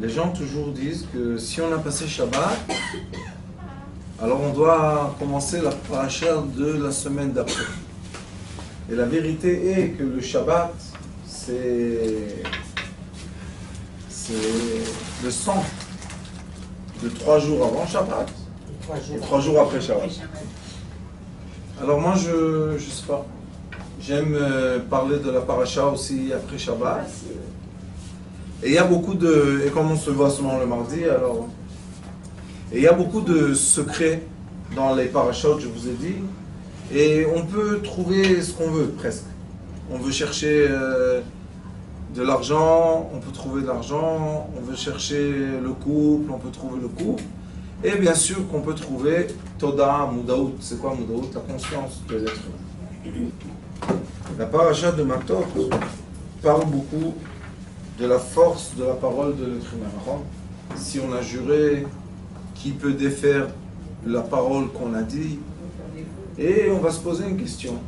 Les gens toujours disent que si on a passé Shabbat, alors on doit commencer la paracha de la semaine d'après. Et la vérité est que le Shabbat, c'est le sang de 3 jours avant Shabbat et 3 jours après Shabbat. Alors moi, je sais pas. J'aime parler de la paracha aussi après Shabbat. Et il y a beaucoup de... Et comme on se voit seulement le mardi, alors... Et il y a beaucoup de secrets dans les parachutes, je vous ai dit. Et on peut trouver ce qu'on veut, presque. On veut chercher de l'argent, on peut trouver de l'argent. On veut chercher le couple, on peut trouver le couple. Et bien sûr qu'on peut trouver Toda, Moudaout. C'est quoi Moudaout? La conscience de l'être humain. La paracha de Matot parle beaucoup de la force de la parole de l'être humain. Si on a juré, qui peut défaire la parole qu'on a dit? Et on va se poser une question.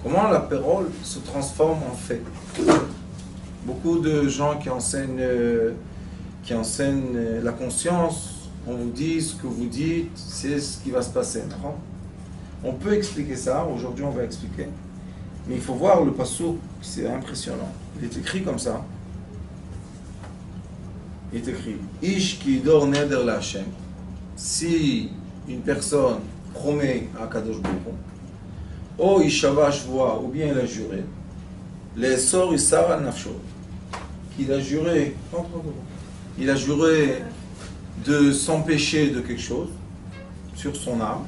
Comment la parole se transforme en fait? Beaucoup de gens qui enseignent la conscience, on vous dit ce que vous dites, c'est ce qui va se passer. On peut expliquer ça, aujourd'hui on va expliquer. Mais il faut voir le passouk, c'est impressionnant. Il est écrit comme ça. Il est écrit Ish ki dor neder la Hashem. Si une personne promet à Kadosh Baruch Hu, ou ishava shvoa, ou bien il a juré, les sor isar al nafsho, qu'il a juré, de s'empêcher de quelque chose sur son âme.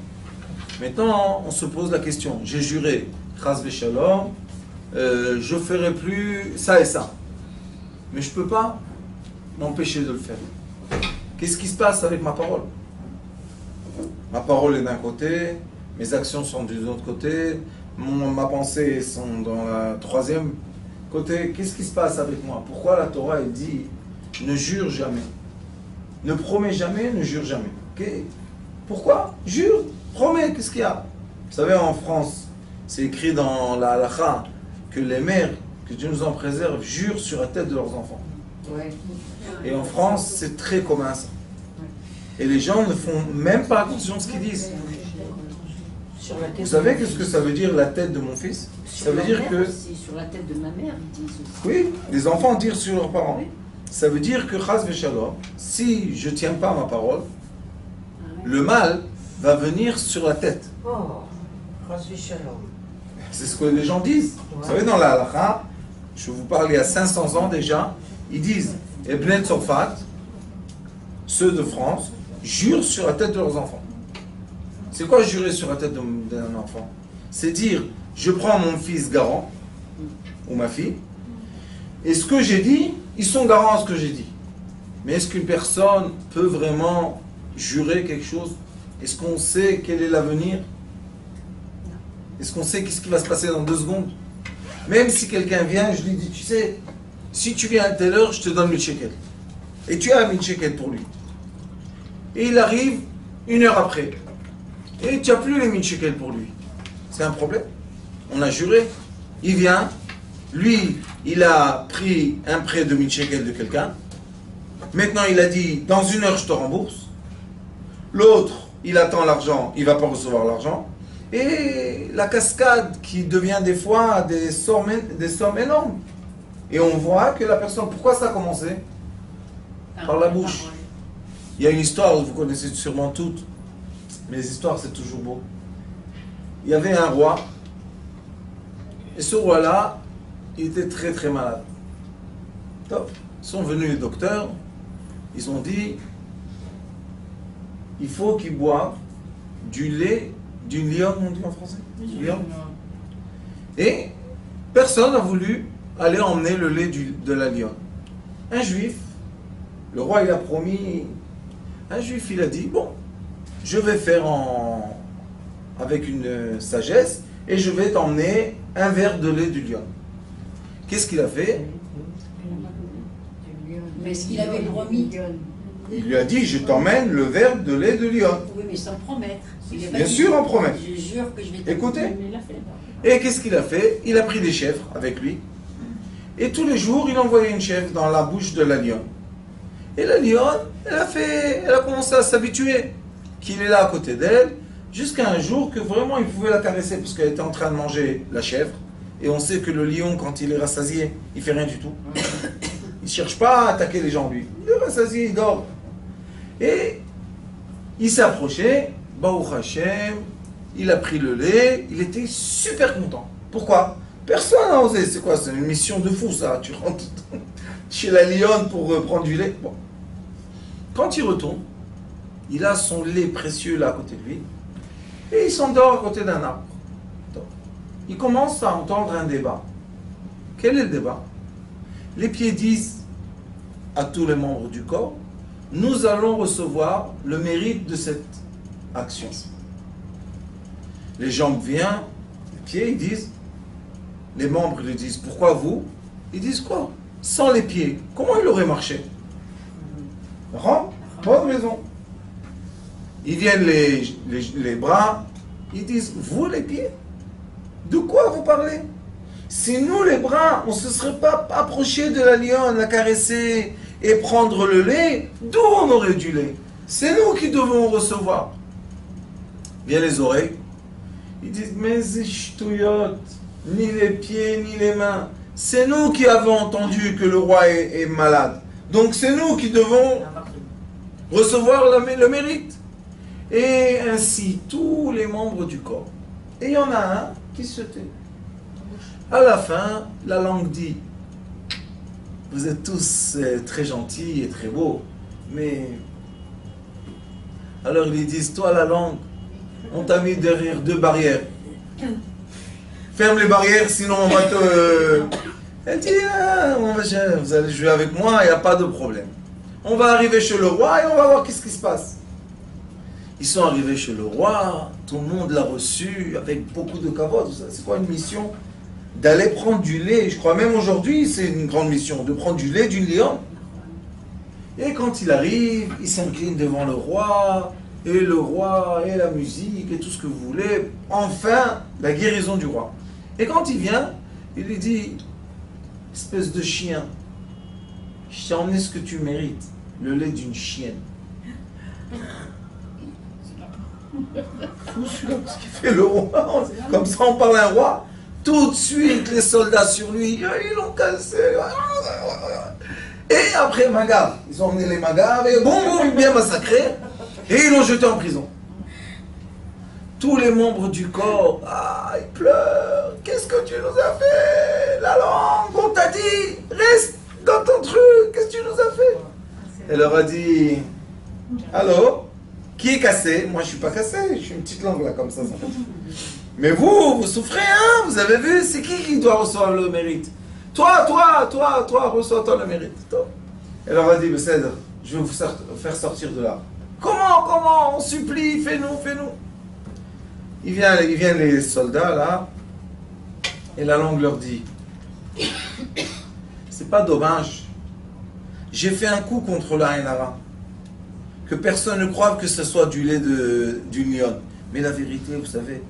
Maintenant, on se pose la question, j'ai juré, chas v'shalom, je ferai plus ça et ça, mais je peux pas m'empêcher de le faire. Qu'est-ce qui se passe avec ma parole? Ma parole est d'un côté, mes actions sont du autre côté, ma pensée sont dans la troisième côté. Qu'est-ce qui se passe avec moi? Pourquoi la Torah elle dit ne jure jamais, ne promets jamais, ne jure jamais? Pourquoi? Jure, promets, qu'est-ce qu'il y a? Vous savez, en France, c'est écrit dans la halakha que les mères, que Dieu nous en préserve, jurent sur la tête de leurs enfants. Ouais. Et en France, c'est très commun ça. Et les gens ne font même pas attention à ce qu'ils disent. Vous savez qu'est-ce que ça veut dire la tête de mon fils? Ça veut dire que... Sur la tête de ma mère, ils disent aussi. Oui, les enfants disent sur leurs parents. Oui. Ça veut dire que chas v'shalom, si je ne tiens pas ma parole, le mal va venir sur la tête. Oh, chas v'shalom. C'est ce que les gens disent. Vous savez, dans la halakha, je vous parle il y a 500 ans déjà, ils disent Ebnet Tzorfat, ceux de France, jurent sur la tête de leurs enfants. C'est quoi jurer sur la tête d'un enfant? C'est dire, je prends mon fils garant, ou ma fille, et ce que j'ai dit, ils sont garants à ce que j'ai dit. Mais est-ce qu'une personne peut vraiment jurer quelque chose? Est-ce qu'on sait quel est l'avenir? Est-ce qu'on sait qu'est-ce qui va se passer dans 2 secondes? Même si quelqu'un vient, je lui dis, tu sais, si tu viens à telle heure, je te donne 1000 shekels. Et tu as 1000 shekels pour lui. Et il arrive 1 heure après. Et tu n'as plus les 1000 shekels pour lui. C'est un problème. On a juré. Il vient. Lui, il a pris un prêt de 1000 shekels de quelqu'un. Maintenant, il a dit, dans 1 heure, je te rembourse. L'autre, il attend l'argent. Il ne va pas recevoir l'argent. Et la cascade qui devient des fois des sommes énormes. Et on voit que la personne... Pourquoi ça a commencé? Par la bouche. Il y a une histoire, vous connaissez sûrement toutes, mais les histoires c'est toujours beau. Il y avait un roi, et ce roi-là, il était très très malade. Top. Ils sont venus les docteurs, ils ont dit, il faut qu'il boive du lait d'une lionne, on dit en français? Lionne. Et personne n'a voulu aller emmener le lait de la lionne. Un juif, le roi il a promis, un juif il a dit, bon, je vais faire avec une sagesse et je vais t'emmener un verre de lait du lion. Qu'est-ce qu'il a fait? Mais est-ce qu'il avait promis? Il lui a dit, je t'emmène le verre de lait de lion. Oui, mais sans promettre. Bien sûr, en promettre. Je jure que je vais écoutez. Et qu'est-ce qu'il a fait? Il a pris des chèvres avec lui. Et tous les jours, il envoyait une chèvre dans la bouche de la lionne. Et la lionne, elle a commencé à s'habituer qu'il est là à côté d'elle, jusqu'à un jour que vraiment il pouvait la caresser parce qu'elle était en train de manger la chèvre. Et on sait que le lion, quand il est rassasié, il fait rien du tout. Il ne cherche pas à attaquer les gens, lui. Il est rassasié, il dort. Et il s'est approché, Baruch Hashem, il a pris le lait, il était super content. Pourquoi? Personne n'a osé. C'est quoi? C'est une mission de fou, ça. Tu rentres chez la lionne pour prendre du lait. Bon. Quand il retourne, il a son lait précieux là à côté de lui, et il s'endort à côté d'un arbre. Il commence à entendre un débat. Quel est le débat? Les pieds disent à tous les membres du corps, nous allons recevoir le mérite de cette action. Les jambes viennent, les pieds, ils disent, les membres lui disent, pourquoi vous? Ils disent quoi? Sans les pieds, comment il aurait marché? Bonne raison. Ils viennent les bras, ils disent, vous les pieds? De quoi vous parlez? Si nous les bras, on ne se serait pas approché de la lionne, la caresser et prendre le lait, d'où on aurait du lait? C'est nous qui devons recevoir. Viennent les oreilles, ils disent, mais c'est ch'touillotte, ni les pieds, ni les mains. C'est nous qui avons entendu que le roi est malade. Donc c'est nous qui devons recevoir le mérite. Et ainsi, tous les membres du corps. Et il y en a un qui se tait. À la fin, la langue dit, vous êtes tous très gentils et très beaux, mais... Alors ils disent, toi la langue, on t'a mis derrière 2 barrières. Ferme les barrières, sinon on va te... Elle dit, ah, vous allez jouer avec moi, il n'y a pas de problème. On va arriver chez le roi et on va voir qu'est-ce qui se passe. Ils sont arrivés chez le roi, tout le monde l'a reçu avec beaucoup de kavod. C'est quoi une mission? D'aller prendre du lait. Je crois même aujourd'hui, c'est une grande mission, de prendre du lait d'une lionne. Et quand il arrive, il s'incline devant le roi, et la musique, et tout ce que vous voulez. Enfin, la guérison du roi. Et quand il vient, il lui dit, espèce de chien, je t'ai emmené ce que tu mérites, le lait d'une chienne. Fou celui-là, parce qu'il fait le roi. Comme ça, on parle à un roi. Tout de suite, les soldats sur lui, ils l'ont cassé. Et après, Magav, ils ont emmené les Magav, et bon, bien massacré, et ils l'ont jeté en prison. Tous les membres du corps, ils pleurent. Qu'est-ce que tu nous as fait? La langue, on t'a dit, reste dans ton truc, qu'est-ce que tu nous as fait? Elle leur a dit, allô? Qui est cassé? Moi, je suis pas cassé, je suis une petite langue là, comme ça. Mais vous souffrez, hein? Vous avez vu? C'est qui doit recevoir le mérite? Toi, reçois-toi le mérite. Toi. Elle leur a dit, Besséder, je vais vous faire sortir de là. Comment? On supplie, fais-nous. Ils viennent les soldats là, et la langue leur dit, c'est pas dommage. J'ai fait un coup contre la Hainara. Que personne ne croive que ce soit du lait d'une lionne. Mais la vérité, vous savez,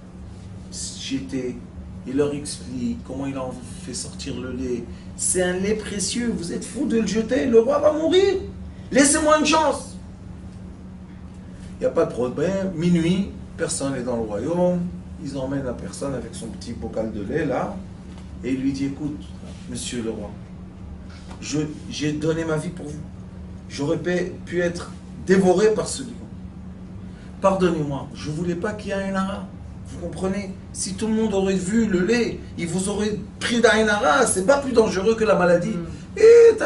il leur explique comment il en fait sortir le lait. C'est un lait précieux, vous êtes fous de le jeter, le roi va mourir. Laissez-moi une chance. Il n'y a pas de problème. Minuit, personne n'est dans le royaume. Ils emmènent la personne avec son petit bocal de lait là. Et il lui dit, écoute, monsieur le roi, j'ai donné ma vie pour vous. J'aurais pu être dévoré par ce lion. Pardonnez-moi, je ne voulais pas qu'il y ait un ara. Vous comprenez? Si tout le monde aurait vu le lait, il vous aurait pris d'Ainara, c'est pas plus dangereux que la maladie. Et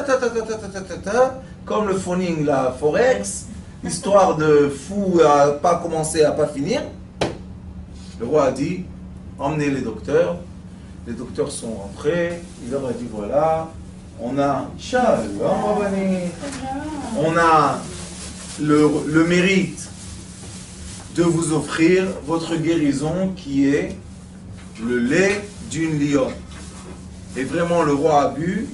comme le phoning, la Forex, histoire de fou à pas commencer, à pas finir. Le roi a dit, emmenez les docteurs. Les docteurs sont rentrés, il leur a dit, voilà, on a, on a le mérite de vous offrir votre guérison qui est le lait d'une lionne. Et vraiment le roi a bu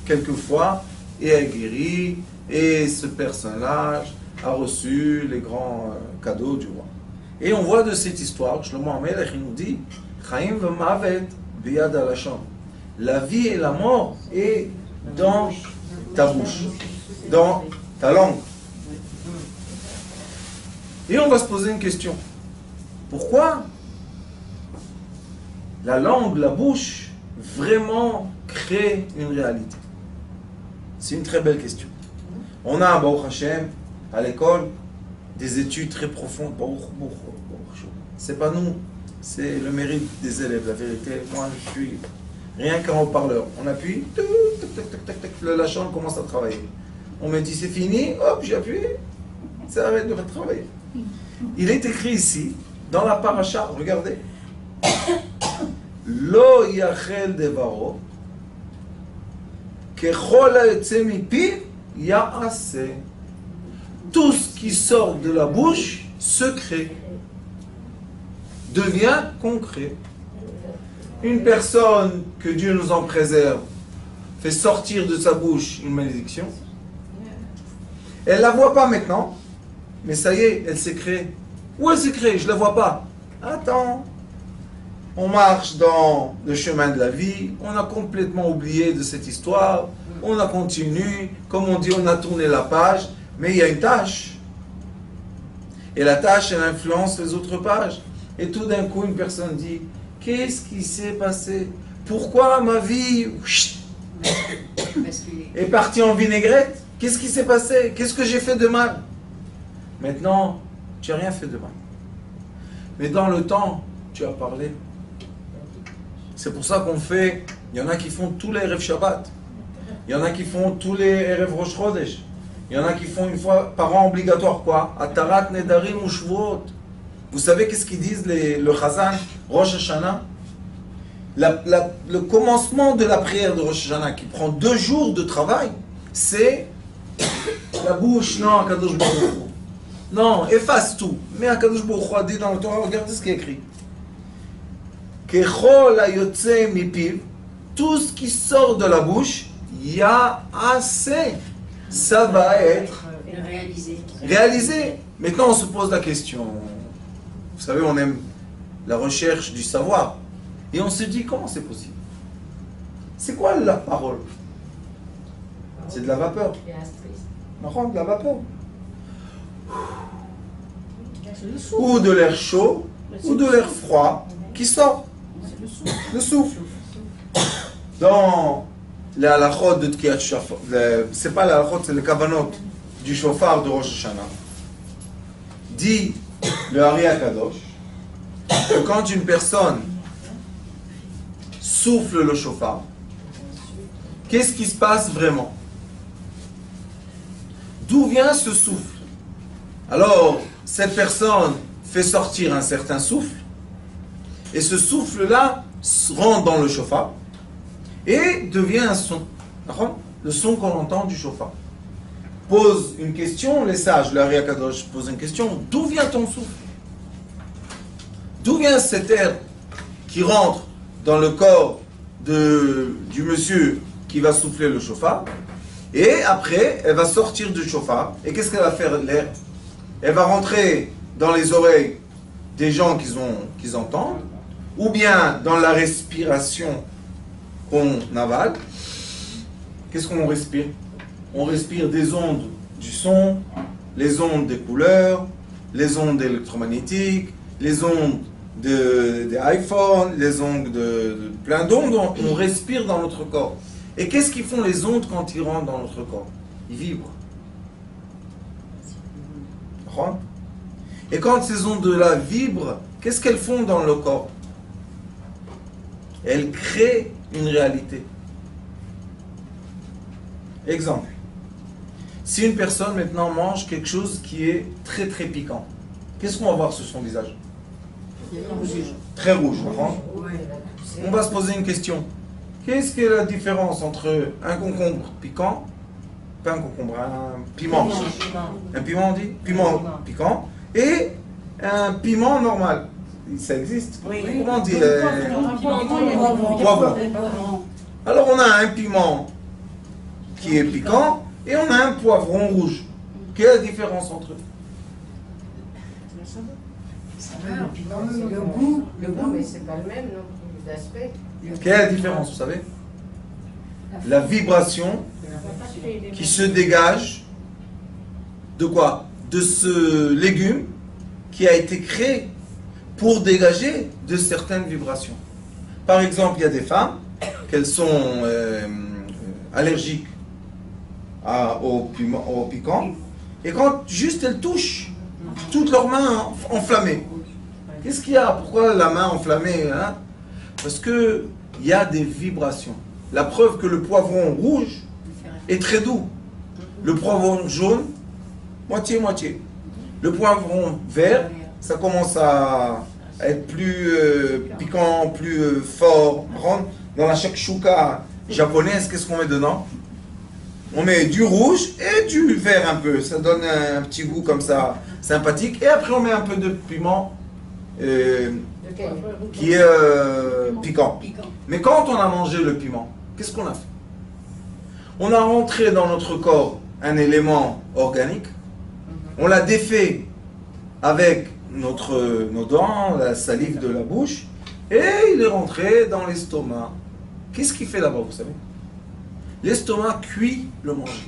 quelquefois et a guéri, et ce personnage a reçu les grands cadeaux du roi. Et on voit de cette histoire, Shlomo HaMelech il nous dit, Chaim v'mavet biyad halashon. La vie et la mort est dans ta bouche. dans ta langue. Et on va se poser une question. Pourquoi la langue, la bouche, vraiment crée une réalité? C'est une très belle question. On a, Baruch Hashem, à l'école, des études très profondes. C'est pas nous, c'est le mérite des élèves, la vérité. Moi, je suis rien qu'un haut-parleur. On appuie, la chambre commence à travailler. On me dit c'est fini, hop, j'ai appuyé, ça arrête de travailler. Il est écrit ici, dans la paracha, regardez. Lo yachel devaro, kechol ha'yotze mipiv ya'aseh. Tout ce qui sort de la bouche, secret, devient concret. Une personne, que Dieu nous en préserve, fait sortir de sa bouche une malédiction. Elle ne la voit pas maintenant, mais ça y est, elle s'est créée. Où elle s'est créée? Je ne la vois pas. Attends. On marche dans le chemin de la vie, on a complètement oublié de cette histoire, on a continué, comme on dit, on a tourné la page, mais il y a une tâche. Et la tâche, elle influence les autres pages. Et tout d'un coup, une personne dit, qu'est-ce qui s'est passé? Pourquoi ma vie est partie en vinaigrette? Qu'est-ce qui s'est passé? Qu'est-ce que j'ai fait de mal? Maintenant, tu n'as rien fait de mal. Mais dans le temps, tu as parlé. C'est pour ça qu'on fait, il y en a qui font tous les Erev Shabbat. Il y en a qui font tous les Erev Rosh Chodesh. Il y en a qui font une fois par an obligatoire quoi? Atarat Nedarim ou Shvuot. Vous savez qu'est-ce qu'ils disent le Chazan, Rosh Hashanah? Le commencement de la prière de Rosh Hashanah, qui prend 2 jours de travail, c'est la bouche, non, Akadosh Baruch Hu. Non, efface tout. Mais Akadosh Baruch Hu a dit dans le Torah, regardez ce qui est écrit. Kechol ha'yotze mipiv, tout ce qui sort de la bouche, ya assez. Ça va être réalisé. Maintenant, on se pose la question. Vous savez, on aime la recherche du savoir. Et on se dit, comment c'est possible? C'est quoi la parole? C'est de la vapeur. Non, de la vapeur. Ou de l'air chaud, ou de l'air froid qui sort. Le souffle. Dans les halachot de Tkiyat Shofar, c'est pas les halachot, c'est les kavanot du shofar de Rosh Hashanah. Dit le Hari HaKadosh que quand une personne souffle le shofar, qu'est-ce qui se passe vraiment? D'où vient ce souffle? Alors, cette personne fait sortir un certain souffle, et ce souffle-là rentre dans le shofar, et devient un son. Le son qu'on entend du shofar. Pose une question, les sages, le Hari HaKadosh pose une question, d'où vient ton souffle? D'où vient cet air qui rentre dans le corps du monsieur qui va souffler le shofar? Et après, elle va sortir du shofar, et qu'est-ce qu'elle va faire de l'air? Elle va rentrer dans les oreilles des gens qu'ils entendent, ou bien dans la respiration qu'on avale. Qu'est-ce qu'on respire? On respire des ondes du son, les ondes des couleurs, les ondes électromagnétiques, les ondes des iPhones, les ondes de plein d'ondes, on respire dans notre corps. Et qu'est-ce qu'ils font les ondes quand ils rentrent dans notre corps? Ils vibrent. Et quand ces ondes-là vibrent, qu'est-ce qu'elles font dans le corps? Elles créent une réalité. Exemple. Si une personne maintenant mange quelque chose qui est très très piquant, qu'est-ce qu'on va voir sur son visage? Très rouge. On va se poser une question. Qu'est-ce que la différence entre un concombre piquant, pas un concombre, un piment, un piment on dit, piment piquant, et un piment normal? Ça existe. Comment on dit? Poivron. Alors on a un piment qui est piquant et on a un poivron rouge. Quelle est la différence entre eux? Le goût, mais c'est pas le même non plus d'aspect. Quelle est la différence, vous savez? La vibration qui se dégage de quoi? De ce légume qui a été créé pour dégager de certaines vibrations. Par exemple, il y a des femmes qu'elles sont allergiques au piquant, et quand juste elles touchent, toutes leurs mains enflammées. Qu'est-ce qu'il y a? Pourquoi la main enflammée, hein? Parce qu'il y a des vibrations. La preuve que le poivron rouge est très doux. Le poivron jaune, moitié-moitié. Le poivron vert, ça commence à être plus piquant, plus fort. Dans la shakshuka japonaise, qu'est-ce qu'on met dedans? On met du rouge et du vert un peu. Ça donne un petit goût comme ça, sympathique. Et après, on met un peu de piment qui est piquant. Mais quand on a mangé le piment, qu'est-ce qu'on a fait? On a rentré dans notre corps un élément organique. On l'a défait avec nos dents, la salive de la bouche, et il est rentré dans l'estomac. Qu'est-ce qu'il fait là-bas, vous savez? L'estomac cuit le manger.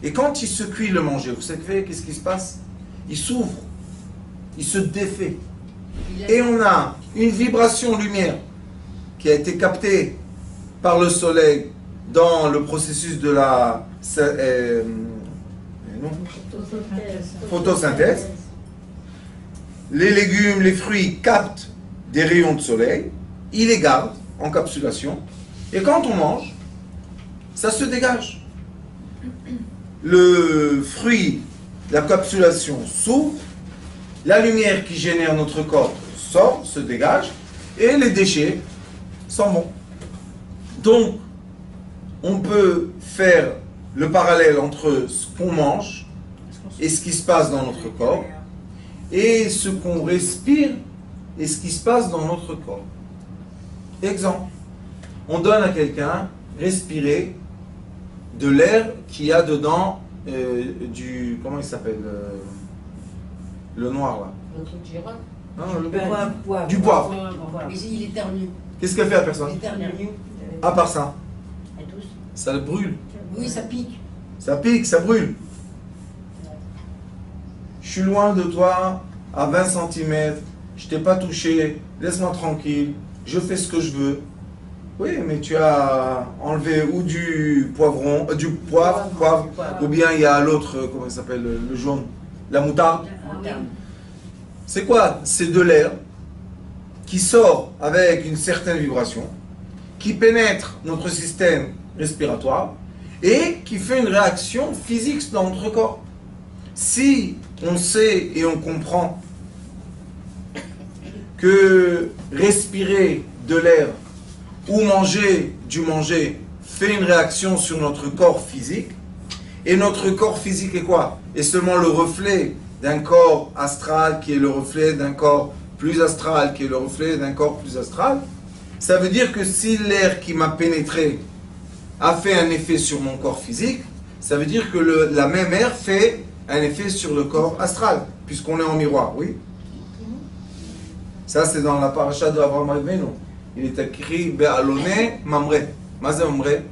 Et quand il se cuit le manger, vous savez qu'est-ce qui se passe? Il s'ouvre, il se défait. Et on a une vibration lumière qui a été captée par le soleil dans le processus de la photosynthèse. Les légumes, les fruits captent des rayons de soleil, ils les gardent en capsulation, et quand on mange, ça se dégage. Le fruit, la capsulation s'ouvre, la lumière qui génère notre corps sort, se dégage, et les déchets s'en vont. Donc, on peut faire le parallèle entre ce qu'on mange et ce qui se passe dans notre corps, et ce qu'on respire et ce qui se passe dans notre corps. Exemple, on donne à quelqu'un respirer de l'air qu'il y a dedans comment il s'appelle le noir là. Le truc girafe. Non, Poivre. du poivre. Mais il éternue. Qu'est-ce qu'elle fait à personne? Il éternue. À part ça, Et tous. ça le brûle. Oui, ça pique. Ça pique, ça brûle. Je suis loin de toi à 20 cm, je t'ai pas touché, laisse-moi tranquille, je fais ce que je veux. Oui, mais tu as enlevé ou du poivron, du poivre, ou bien il y a l'autre, comment il s'appelle, le jaune, la moutarde. C'est quoi? C'est de l'air qui sort avec une certaine vibration, qui pénètre notre système respiratoire et qui fait une réaction physique dans notre corps. Si on sait et on comprend que respirer de l'air ou manger du manger fait une réaction sur notre corps physique, et notre corps physique est quoi? Est seulement le reflet d'un corps astral qui est le reflet d'un corps plus astral qui est le reflet d'un corps plus astral. Ça veut dire que si l'air qui m'a pénétré a fait un effet sur mon corps physique, ça veut dire que la même air fait un effet sur le corps astral, puisqu'on est en miroir, oui. Ça, c'est dans la paracha de Avraham Avinu. Il est écrit Be'alone Mamre. Mazé Mamre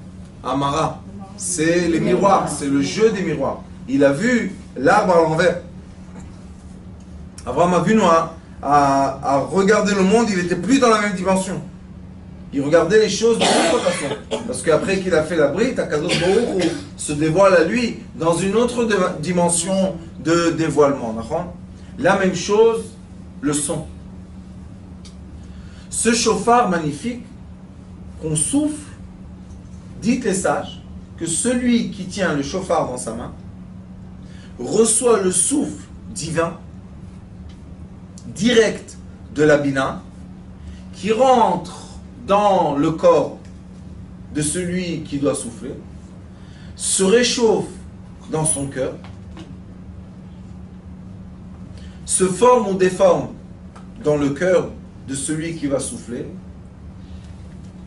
Amara. C'est les miroirs, c'est le jeu des miroirs. Il a vu l'arbre à l'envers. Avraham Avinu a regardé le monde, il n'était plus dans la même dimension. Il regardait les choses d'une autre façon. Parce qu'après qu'il a fait la brite, Akadosh Baruch Hu se dévoile à lui dans une autre dimension de dévoilement. La même chose, le son. Ce chauffard magnifique qu'on souffle, dites les sages, que celui qui tient le chauffard dans sa main reçoit le souffle divin direct de la Bina qui rentre dans le corps de celui qui doit souffler, se réchauffe dans son cœur, se forme ou déforme dans le cœur de celui qui va souffler.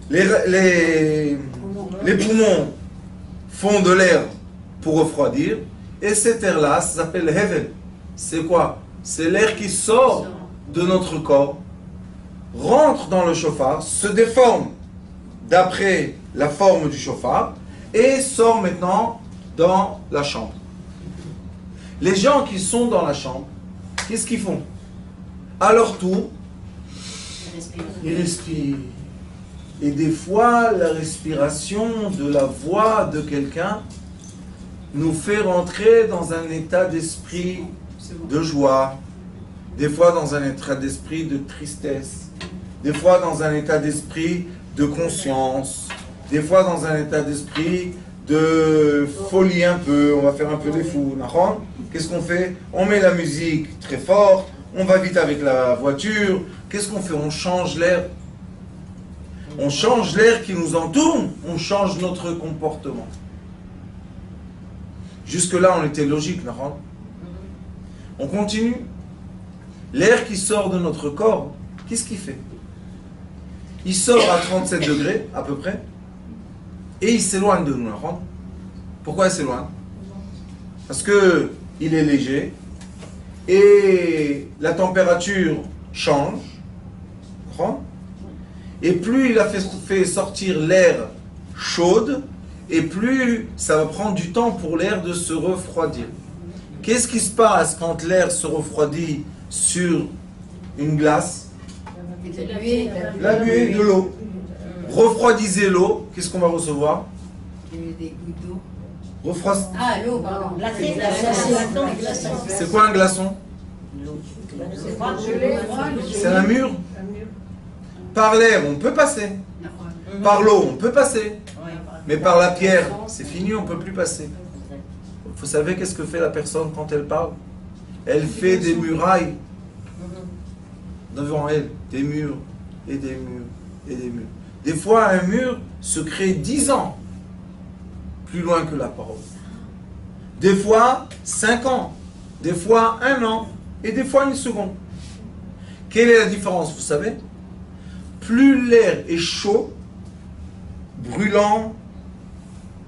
Les poumons font de l'air pour refroidir, et cet air-là, ça s'appelle Hevel. C'est quoi? C'est l'air qui sort de notre corps, rentre dans le chauffard, se déforme d'après la forme du chauffard, et sort maintenant dans la chambre. Les gens qui sont dans la chambre, qu'est-ce qu'ils font? À leur tour, ils respirent. Et des fois, la respiration de la voix de quelqu'un nous fait rentrer dans un état d'esprit de joie, des fois dans un état d'esprit de tristesse, des fois dans un état d'esprit de conscience, des fois dans un état d'esprit de folie un peu, on va faire un peu les fous. Qu'est-ce qu'on fait? On met la musique très forte, on va vite avec la voiture. Qu'est-ce qu'on fait? On change l'air. On change l'air qui nous entoure, on change notre comportement. Jusque-là, on était logique, non? On continue. L'air qui sort de notre corps, qu'est-ce qu'il fait? Il sort à 37 degrés, à peu près, et il s'éloigne de nous. Pourquoi il s'éloigne? Parce qu'il est léger, et la température change. Et plus il a fait sortir l'air chaude, et plus ça va prendre du temps pour l'air de se refroidir. Qu'est-ce qui se passe quand l'air se refroidit sur une glace? La buée de l'eau. Refroidissez l'eau, qu'est-ce qu'on va recevoir? Des gouttes d'eau. Ah, l'eau, pardon. C'est quoi un glaçon? C'est un mur. Par l'air, on peut passer. Par l'eau, on peut passer. Mais par la pierre, c'est fini, on ne peut plus passer. Vous savez qu'est-ce que fait la personne quand elle parle? Elle fait des murailles devant elle. Des murs, et des murs, et des murs. Des fois, un mur se crée 10 ans plus loin que la parole. Des fois, 5 ans. Des fois, 1 an. Et des fois, 1 seconde. Quelle est la différence, vous savez? Plus l'air est chaud, brûlant,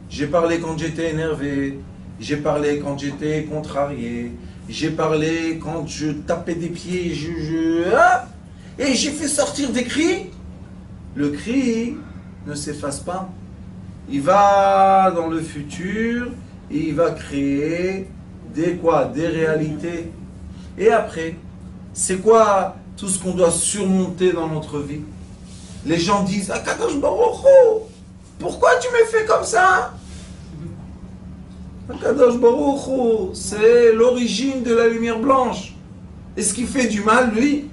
j'ai parlé quand j'étais énervé, j'ai parlé quand j'étais contrarié, j'ai parlé quand je tapais des pieds, et j'ai fait sortir des cris. Le cri ne s'efface pas. Il va dans le futur, et il va créer des réalités. Et après, c'est quoi tout ce qu'on doit surmonter dans notre vie? Les gens disent, Akadosh Baruch Hu, pourquoi tu me fais comme ça? Akadosh Baruch Hu, c'est l'origine de la lumière blanche. Est-ce qu'il fait du mal, lui?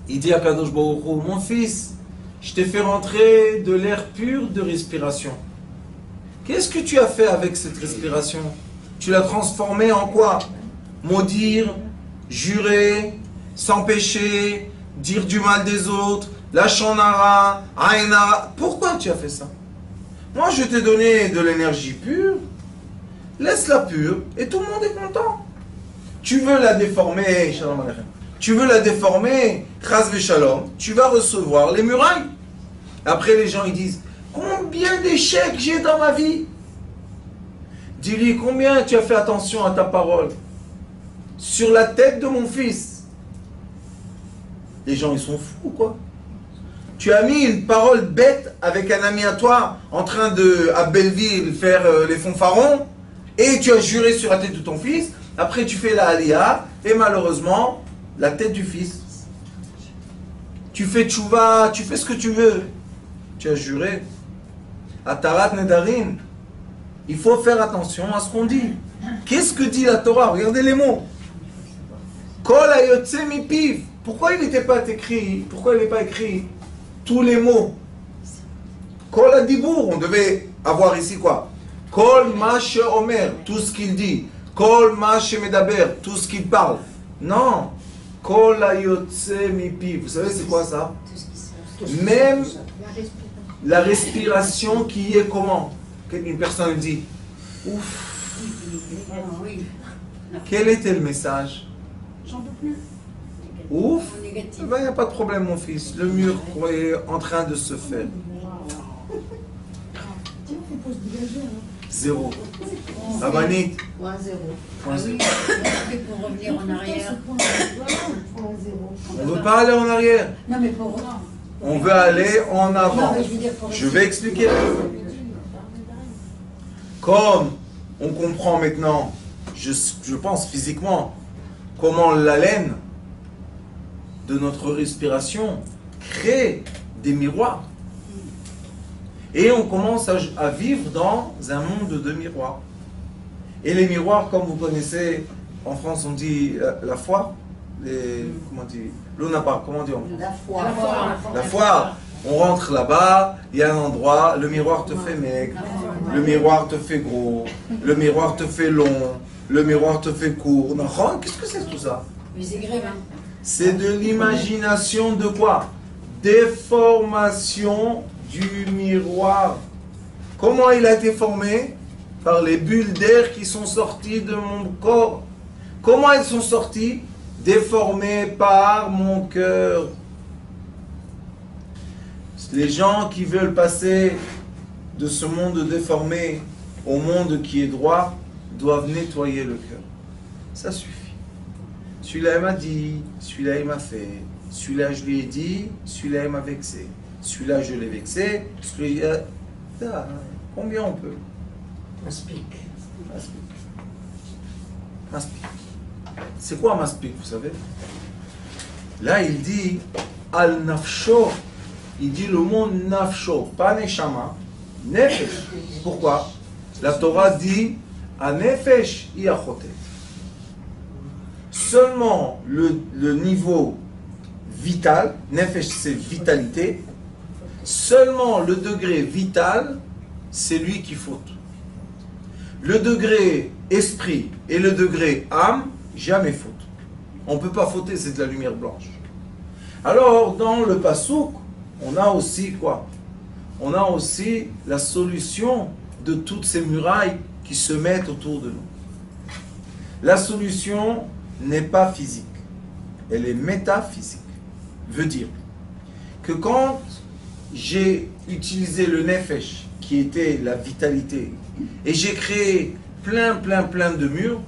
Il dit à Akadosh Baruch Hu, mon fils, je t'ai fait rentrer de l'air pur de respiration. Qu'est-ce que tu as fait avec cette respiration? Tu l'as transformée en quoi? Maudire, jurer, s'empêcher, dire du mal des autres, lachon hara, aïn hara. Pourquoi tu as fait ça? Moi, je t'ai donné de l'énergie pure, laisse-la pure, et tout le monde est content. Tu veux la déformer, shalom aleichem. Tu veux la déformer, chas v'shalom, tu vas recevoir les murailles. Après, les gens, ils disent, combien d'échecs j'ai dans ma vie? Dis-lui, combien tu as fait attention à ta parole? Sur la tête de mon fils. Les gens, ils sont fous, quoi. Tu as mis une parole bête avec un ami à toi en train de, à Belleville, faire les fanfarons, et tu as juré sur la tête de ton fils. Après, tu fais la aliyah, et malheureusement, la tête du fils. Tu fais tchouva, tu fais ce que tu veux. Tu as juré. Atarat nedarim. Il faut faire attention à ce qu'on dit. Qu'est-ce que dit la Torah? Regardez les mots. Kol hayotze mipiv. Pourquoi il n'était pas écrit? Pourquoi il n'est pas écrit tous les mots? Kol hadibour. On devait avoir ici quoi? Kol ma sheomer. Tout ce qu'il dit. Kol ma shemedaber. Tout ce qu'il parle. Non. Kol hayotze mipiv. Vous savez c'est quoi ça? Même la respiration qui est comment? Une personne dit ouf. Quel était le message? J'en peux plus. Ouf. Il n'y a pas de problème mon fils. Le mur est en train de se faire. 0. Abanit. Point zéro. Ah oui, pour revenir en arrière. On ne veut pas aller en arrière. Non, mais pour. On veut aller en avant. Non, mais je veux dire pour Je vais expliquer. Comme on comprend maintenant je pense physiquement, comment l'haleine de notre respiration crée des miroirs. Et on commence à vivre dans un monde de miroirs. Et les miroirs, comme vous connaissez, en France on dit la foire, comment on dit, l'onapar, comment on dit en France? La foire. La foire. On rentre là-bas, il y a un endroit, le miroir te fait maigre, le miroir te fait gros, le miroir te fait long, le miroir te fait court. Qu'est-ce que c'est tout ça? Mais c'est grave. C'est de l'imagination de quoi? Déformation du miroir. Comment il a été formé? Par les bulles d'air qui sont sorties de mon corps. Comment elles sont sorties? Déformées par mon cœur. Les gens qui veulent passer de ce monde déformé au monde qui est droit doivent nettoyer le cœur. Ça suffit. Celui-là, il m'a dit, celui-là, il m'a fait, celui-là, je lui ai dit, celui-là, il m'a vexé, celui-là, je l'ai vexé, celui-là, combien on peut? Maspic. Maspic. C'est quoi maspic, vous savez? Là, il dit, al-nafsho, il dit le mot nafsho, pas neshama, nefesh. Pourquoi? La Torah dit, a nefesh iachotet. Seulement le niveau vital, nefesh c'est vitalité, seulement le degré vital, c'est lui qui faute. Le degré esprit et le degré âme, jamais faute. On ne peut pas fauter, c'est de la lumière blanche. Alors, dans le Passouk, on a aussi quoi? On a aussi la solution de toutes ces murailles qui se mettent autour de nous. La solution n'est pas physique, elle est métaphysique. Veut dire que quand j'ai utilisé le nefesh, qui était la vitalité, et j'ai créé plein de murs,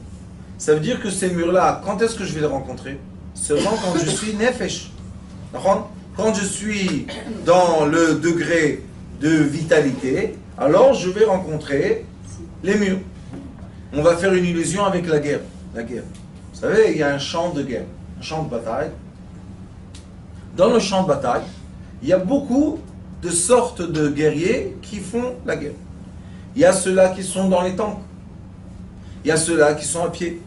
ça veut dire que ces murs-là, quand est-ce que je vais les rencontrer? Seulement quand je suis nefesh. Quand je suis dans le degré de vitalité, alors je vais rencontrer les murs. On va faire une illusion avec la guerre. La guerre. Vous savez, il y a un champ de guerre, un champ de bataille. Dans le champ de bataille, il y a beaucoup de sortes de guerriers qui font la guerre. Il y a ceux-là qui sont dans les tanks. Il y a ceux-là qui sont à pied.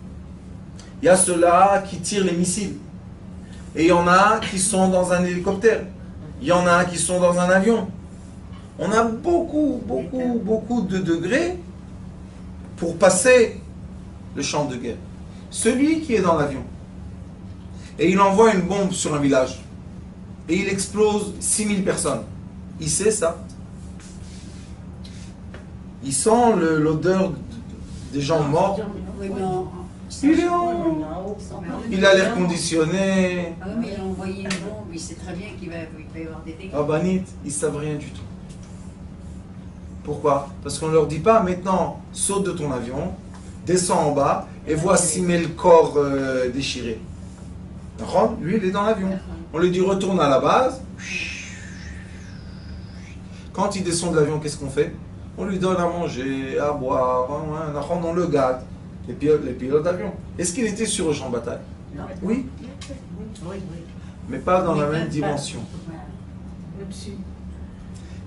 Il y a ceux-là qui tirent les missiles. Et il y en a qui sont dans un hélicoptère. Il y en a qui sont dans un avion. On a beaucoup de degrés pour passer le champ de guerre. Celui qui est dans l'avion et il envoie une bombe sur un village et il explose 6000 personnes, il sait ça. Il sent l'odeur des gens morts. Oui, mais Il est en haut. Il a l'air conditionné. Ah oui, mais il a envoyé une bombe, il sait très bien qu'il va y avoir des dégâts. Ah Banit, ils savent rien du tout. Pourquoi? Parce qu'on leur dit pas maintenant saute de ton avion, descends en bas et vois 6000 corps déchirés. Lui, il est dans l'avion. On lui dit retourne à la base. Quand il descend de l'avion, qu'est-ce qu'on fait? On lui donne à manger, à boire, on le gâte. Les pilotes d'avion. Est-ce qu'il était sur le champ de bataille? Non. Oui, mais pas dans la même dimension.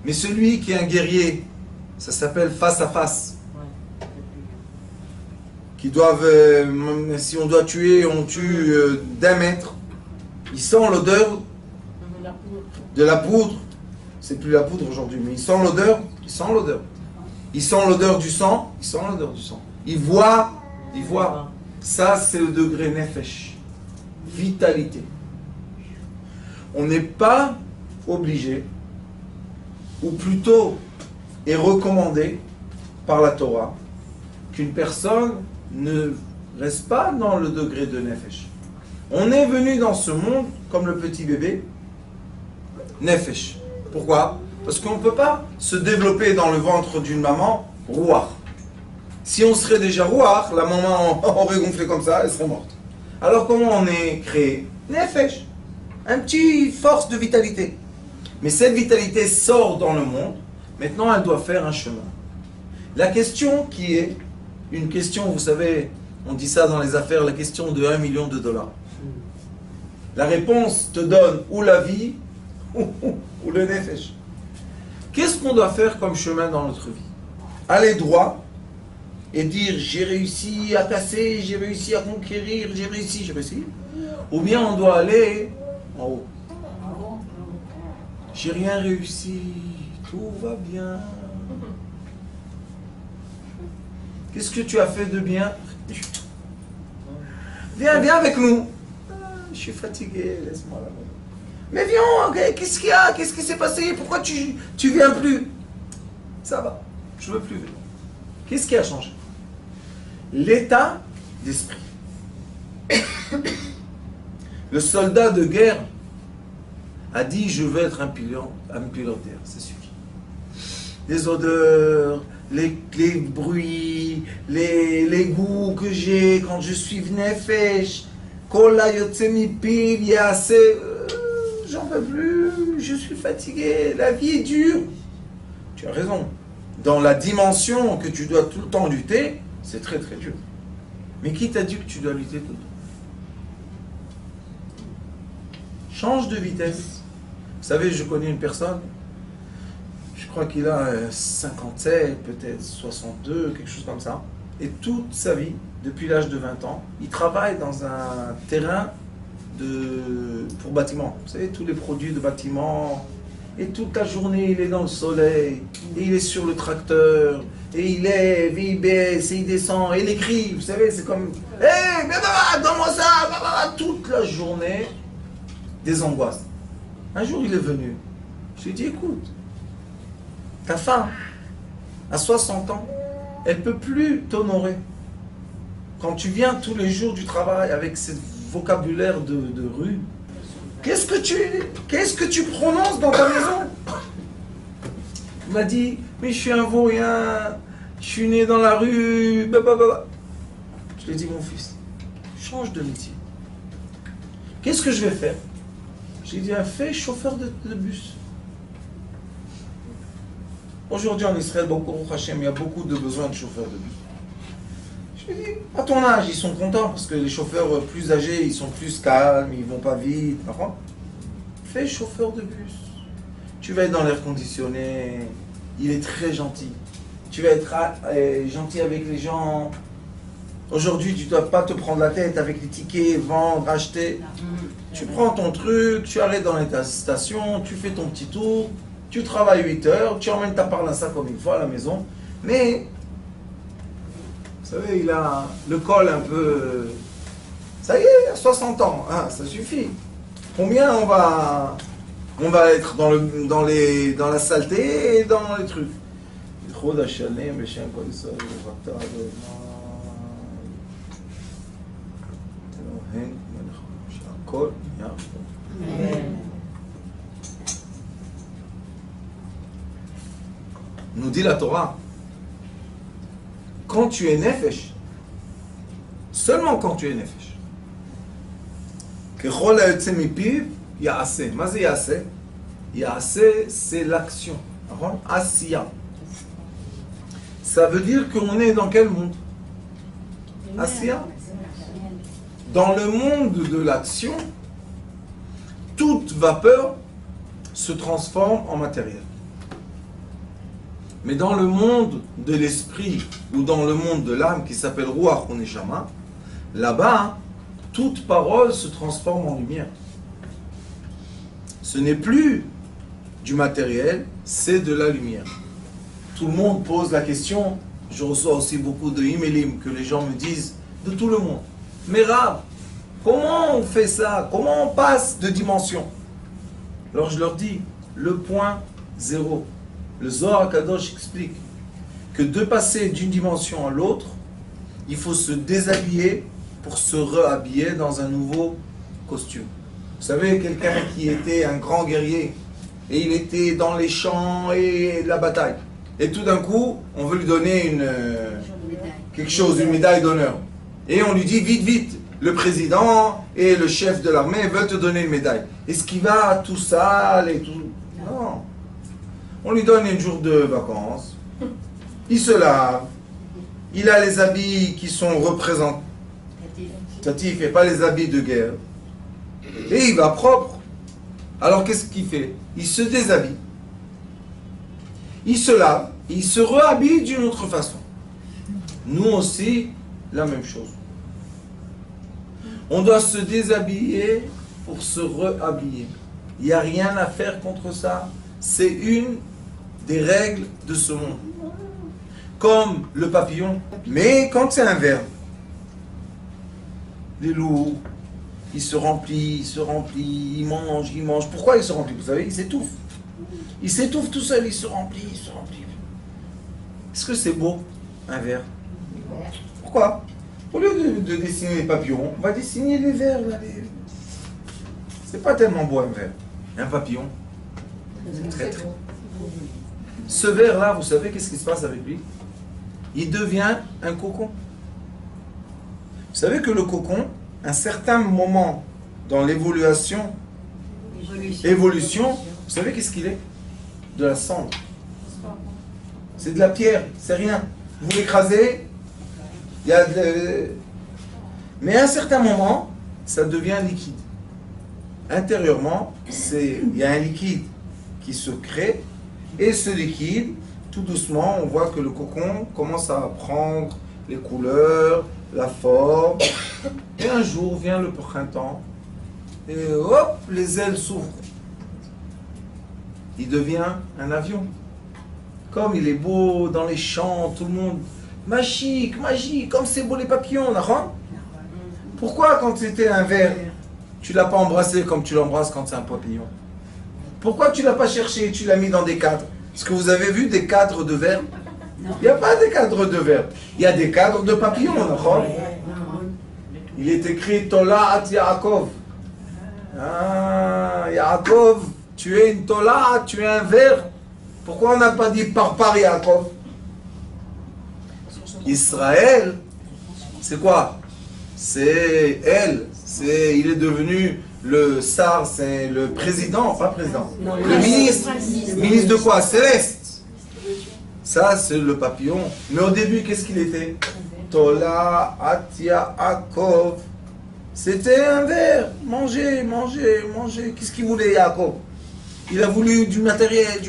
Mais celui qui est un guerrier, ça s'appelle face à face. Qui doivent, si on doit tuer, on tue d'1 mètre. Il sent l'odeur de la poudre. C'est plus la poudre aujourd'hui, mais il sent l'odeur. Il sent l'odeur. Il sent l'odeur du sang. Il sent l'odeur du sang. Il voit. Ça, c'est le degré nefesh. Vitalité. On n'est pas obligé, ou plutôt est recommandé par la Torah, qu'une personne ne reste pas dans le degré de nefesh. On est venu dans ce monde comme le petit bébé, nefesh. Pourquoi? Parce qu'on ne peut pas se développer dans le ventre d'une maman, rouar. Si on serait déjà rouar, la maman aurait gonflé comme ça, elle serait morte. Alors comment on est créé? Nefesh. Un petit force de vitalité. Mais cette vitalité sort dans le monde, maintenant elle doit faire un chemin. La question qui est une question, vous savez, On dit ça dans les affaires, la question de 1 million de dollars. La réponse te donne ou la vie ou le nefesh. Qu'est-ce qu'on doit faire comme chemin dans notre vie? Aller droit et dire j'ai réussi à casser, j'ai réussi à conquérir, j'ai réussi. Ou bien on doit aller en haut. J'ai rien réussi, tout va bien. Qu'est-ce que tu as fait de bien? Viens avec nous. Je suis fatigué, laisse-moi là. Mais viens, okay, qu'est-ce qu'il y a? Qu'est-ce qui s'est passé? Pourquoi tu viens plus? Ça va, je ne veux plus venir. Qu'est-ce qui a changé? L'état d'esprit. Le soldat de guerre a dit je veux être un pilotaire, ça suffit. Les odeurs, les bruits, les goûts que j'ai quand je suis nefesh, j'en peux plus, je suis fatigué, la vie est dure. Tu as raison. Dans la dimension que tu dois tout le temps lutter, c'est très très dur. Mais qui t'a dit que tu dois lutter tout le temps? Change de vitesse. Vous savez, je connais une personne, je crois qu'il a 57, peut-être 62, quelque chose comme ça. Et toute sa vie, depuis l'âge de 20 ans, il travaille dans un terrain pour bâtiment. Vous savez, tous les produits de bâtiment. Et toute la journée, il est dans le soleil. Et il est sur le tracteur. Et il lève, et il baisse, et il descend. Et il écrit. Vous savez, c'est comme... Hé, donne-moi ça. Toute la journée, des angoisses. Un jour, il est venu. Je lui ai dit, écoute, ta femme, à 60 ans, elle ne peut plus t'honorer. Quand tu viens tous les jours du travail avec ce vocabulaire de rue, qu'est-ce que tu prononces dans ta maison? Il m'a dit, mais je suis un vaurien, je suis né dans la rue, blablabla. Je lui ai dit, mon fils, change de métier. Qu'est-ce que je vais faire? J'ai dit, fais chauffeur de bus. Aujourd'hui en Israël, il y a beaucoup de besoins de chauffeurs de bus. Je lui ai dit, à ton âge, ils sont contents parce que les chauffeurs plus âgés, ils sont plus calmes, ils vont pas vite. Fais chauffeur de bus. Tu vas être dans l'air conditionné, il est très gentil. Tu vas être gentil avec les gens. Aujourd'hui, tu ne dois pas te prendre la tête avec les tickets, vendre, acheter. Tu prends ton truc, tu arrêtes dans la station, tu fais ton petit tour, tu travailles 8 heures, tu emmènes ta parnassa comme il faut à la maison. Mais, vous savez, il a le col un peu... Ça y est, à 60 ans, hein, ça suffit. Combien on va être dans la saleté et dans les trucs. Nous dit la Torah, quand tu es nefesh, seulement quand tu es nefesh, kechol ha'yotze mipiv ya'aseh. Ma ze ya'aseh? Ya'aseh, c'est l'action. Asiya. Ça veut dire qu'on est dans quel monde? Asiya. Dans le monde de l'action, toute vapeur se transforme en matériel. Mais dans le monde de l'esprit ou dans le monde de l'âme qui s'appelle Ruach ou Neshama, là-bas, toute parole se transforme en lumière. Ce n'est plus du matériel, c'est de la lumière. Tout le monde pose la question, je reçois aussi beaucoup de emailing que les gens me disent de tout le monde. Mais Rav, comment on fait ça? Comment on passe de dimension? Alors je leur dis, le point zéro. Le Zohar Kadosh explique que de passer d'une dimension à l'autre, il faut se déshabiller pour se rehabiller dans un nouveau costume. Vous savez, quelqu'un qui était un grand guerrier, et il était dans les champs et la bataille. Et tout d'un coup, on veut lui donner une médaille d'honneur. Et on lui dit, vite, vite, le président et le chef de l'armée veulent te donner une médaille. Est-ce qu'il va tout sale et tout? Non. On lui donne un jour de vacances. Il se lave. Il a les habits qui sont Tati, il ne fait pas les habits de guerre. Et il va propre. Alors qu'est-ce qu'il fait? Il se déshabille. Il se lave. Et il se réhabille d'une autre façon. Nous aussi, la même chose. On doit se déshabiller pour se réhabiller. Il n'y a rien à faire contre ça. C'est une des règles de ce monde. Comme le papillon. Mais quand c'est un verbe, les loups, il se remplit, il mange. Pourquoi il se remplit? Vous savez, il s'étouffe. Il s'étouffe tout seul, il se remplit. Est-ce que c'est beau, un verre? Pourquoi? Au lieu de dessiner les papillons, on va dessiner les vers. C'est pas tellement beau un ver. Un papillon. C'est très très beau. Ce ver-là, vous savez qu'est-ce qui se passe avec lui? Il devient un cocon. Vous savez que le cocon, à un certain moment dans l'évolution, vous savez qu'est-ce qu'il est? De la cendre. C'est de la pierre, c'est rien. Vous l'écrasez, il y a mais à un certain moment, ça devient liquide. Intérieurement, il y a un liquide qui se crée, et ce liquide, tout doucement, on voit que le cocon commence à prendre les couleurs, la forme, et un jour vient le printemps, et hop, les ailes s'ouvrent. Il devient un avion. Comme il est beau dans les champs, tout le monde, magique, comme c'est beau les papillons, d'accord? Pourquoi quand c'était un ver, tu ne l'as pas embrassé comme tu l'embrasses quand c'est un papillon? Pourquoi tu ne l'as pas cherché, tu l'as mis dans des cadres? Est-ce que vous avez vu des cadres de verre? Il n'y a pas des cadres de verre. Il y a des cadres de papillons, d'accord? Il est écrit Tola Yaakov. Ah, Yaakov, tu es une Tola, tu es un ver. Pourquoi on n'a pas dit par Yaakov? Israël, c'est quoi? C'est elle. Il est devenu le Sar, c'est le président, pas président. Non, le ministre. Ministre de quoi? Céleste. Ça, c'est le papillon. Mais au début, qu'est-ce qu'il était? Tola Atia Akov. C'était un ver. Manger. Qu'est-ce qu'il voulait, Yaakov? Il a voulu du matériel.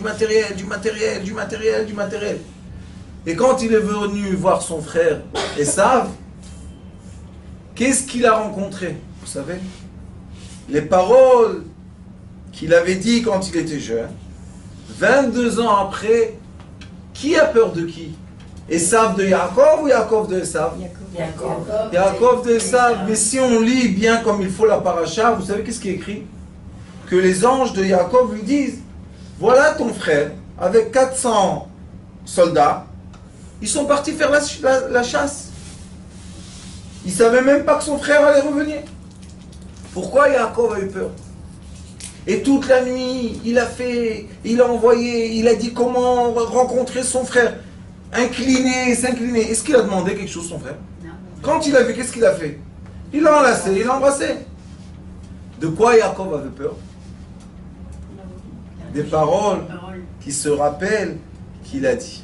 Et quand il est venu voir son frère Esav, qu'est-ce qu'il a rencontré? Vous savez? Les paroles qu'il avait dit quand il était jeune, 22 ans après, qui a peur de qui? Esav de Yaakov ou Yaakov de Esav? Yaakov de Esav. Mais si on lit bien comme il faut la paracha, vous savez qu'est-ce qui est écrit? Que les anges de Yaakov lui disent, voilà ton frère, avec 400 soldats, ils sont partis faire la chasse. Il ne savait même pas que son frère allait revenir. Pourquoi Yaakov a eu peur? Et toute la nuit, il a envoyé, il a dit comment rencontrer son frère. S'incliner. Est-ce qu'il a demandé quelque chose, son frère? Non. Quand il a vu, qu'est-ce qu'il a fait? Il l'a enlacé, il l'a embrassé. De quoi Yaakov avait peur? Des paroles qui se rappellent qu'il a dit.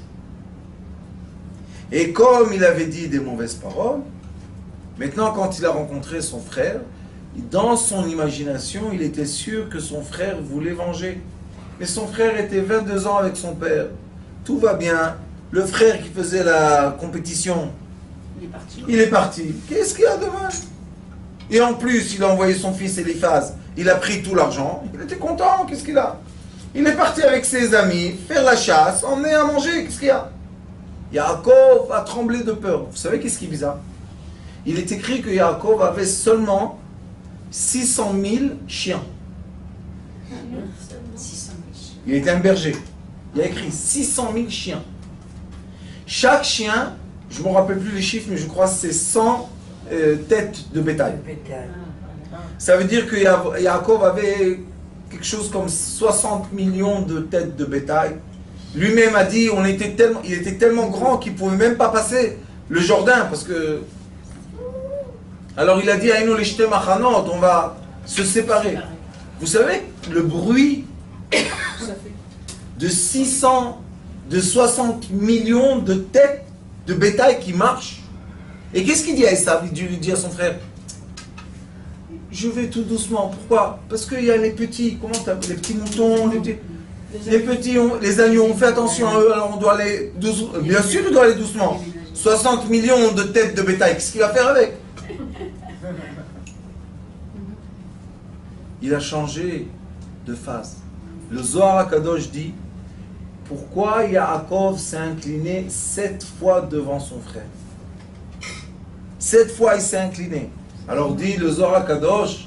Et comme il avait dit des mauvaises paroles, maintenant quand il a rencontré son frère, dans son imagination, il était sûr que son frère voulait venger. Mais son frère était 22 ans avec son père. Tout va bien. Le frère qui faisait la compétition, il est parti. Qu'est-ce qu'il y a de mal? Et en plus, il a envoyé son fils Eliphaz. Il a pris tout l'argent. Il était content. Qu'est-ce qu'il a? Il est parti avec ses amis, faire la chasse, emmener à manger. Qu'est-ce qu'il y a? Yaakov a tremblé de peur. Vous savez qu'est-ce qui est bizarre? Il est écrit que Yaakov avait seulement 600 000 chiens. Il était un berger. Il a écrit 600 000 chiens. Chaque chien, je ne me rappelle plus les chiffres, mais je crois que c'est 100 têtes de bétail. Ça veut dire que Yaakov avait quelque chose comme 60 millions de têtes de bétail. Lui-même a dit, il était tellement grand qu'il ne pouvait même pas passer le Jourdain, parce que... Alors il a dit, on va se séparer. Vous savez, le bruit de 60 millions de têtes de bétail qui marchent, Et qu'est-ce qu'il dit à Esav? Il lui dit à son frère, je vais tout doucement. Pourquoi? Parce qu'il y a les petits, les petits moutons, les petits, les agneaux, on fait attention à eux, alors on doit aller doucement. Bien sûr, il doit aller doucement. 60 millions de têtes de bétail, qu'est-ce qu'il va faire avec? Il a changé de phase. Le Zohar HaKadosh dit, pourquoi Yaakov s'est incliné 7 fois devant son frère? 7 fois il s'est incliné. Alors dit le Zohar HaKadosh,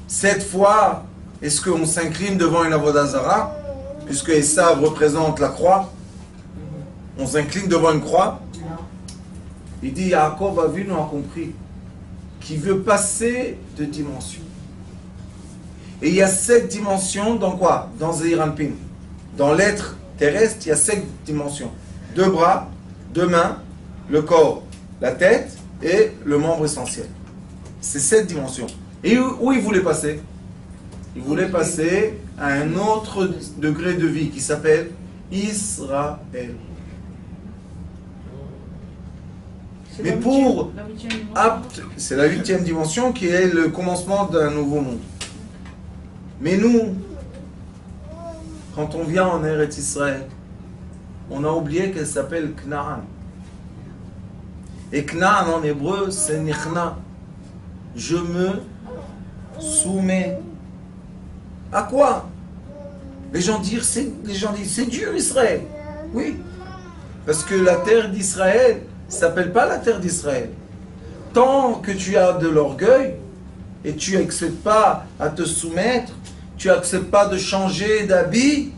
7 fois, est-ce qu'on s'incline devant une Avodah Zarah? Puisque Esav représente la croix. On s'incline devant une croix. Il dit, Yaakov Avinu a compris qu'il veut passer de dimension. Et il y a 7 dimensions dans quoi? Dans Zeir Anpin. Dans l'être terrestre, il y a 7 dimensions. 2 bras, 2 mains, le corps, la tête et le membre essentiel. C'est 7 dimensions. Et où il voulait passer? Il voulait passer à un autre degré de vie qui s'appelle Israël. Mais pour apte, c'est la 8e dimension qui est le commencement d'un nouveau monde. Mais nous, quand on vient en Eretz Israël, on a oublié qu'elle s'appelle Knaan. Et Knaan en hébreu, c'est Nichna. Je me soumets. À quoi? Les gens disent c'est dur Israël. Oui. Parce que la terre d'Israël ne s'appelle pas la terre d'Israël. Tant que tu as de l'orgueil et tu n'acceptes pas à te soumettre, tu n'acceptes pas de changer d'habit,